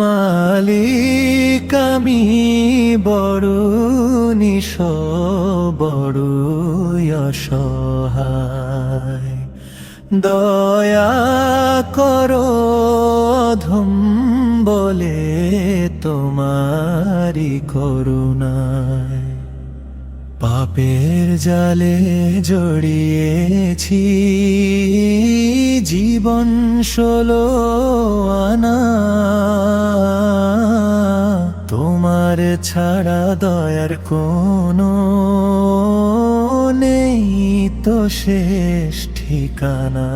মালিক আমি বড় নিঃস্ব, বড়ই অসহায়। দয়া করো অধম বলে তোমারি করুণায়। পাপের জালে জড়িয়েছি জীবন 16 আনা। তোমার ছাড়া দয়ার কোনো নেই তো শেষ ঠিকানা।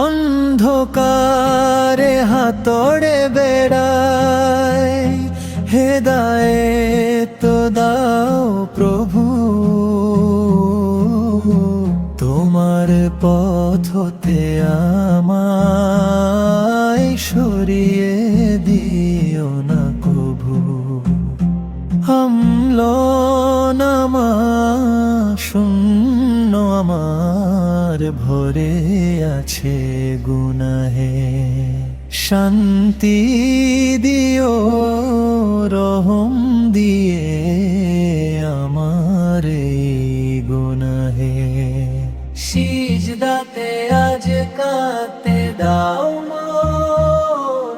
অন্ধকারে হাতড়ে বেড়ায়, হেদায়েত দাও প্রভু। তোমার পথ হতে আমায় সরিয়ে দিও না কভু। আমলনামা শূন্য আমার ভরে আছে গুনাহে। শান্তি দিও রহম দিয়ে আমার এই গুনাহে। সিজদাতে আজ কাঁদতে দাও মন,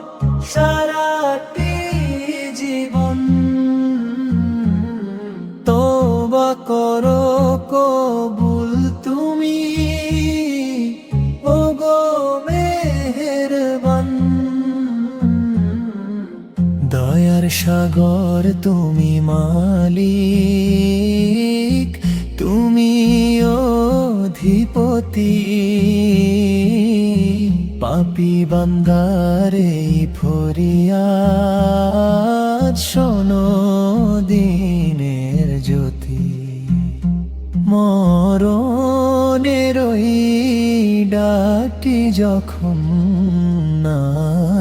সারাটি জীবন। তওবা করো কবুল তুমি, ওগো মেহেরবান। দয়ার সাগর তুমি মালিক, তুমি অধিপতি। পাপী বান্দার এই ফরিয়াদ শোনো দিনের জ্যোতি। মরণের ওই ডাকটি যখন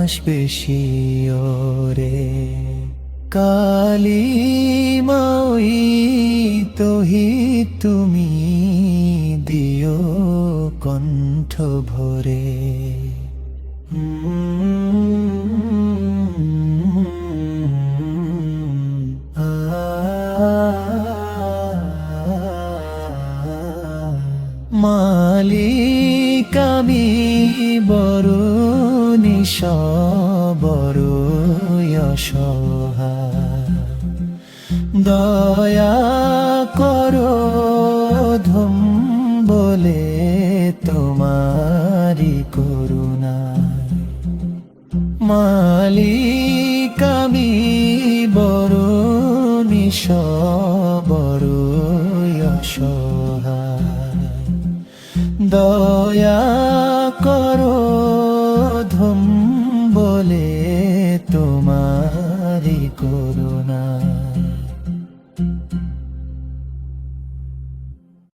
আসবে শিয়রে, কালিমা ওই তৌহিদ তুমি দিও কণ্ঠ ভরে। মালিক আমি বড় নিঃস্ব, বড়ই অসহায়। দয়া করো অধম বলে তোমারি করুণা। মালিক আমি বড় নিঃস্ব, বড়ই অসহায়। দয়া করো অধম বলে তোমারি করুণা।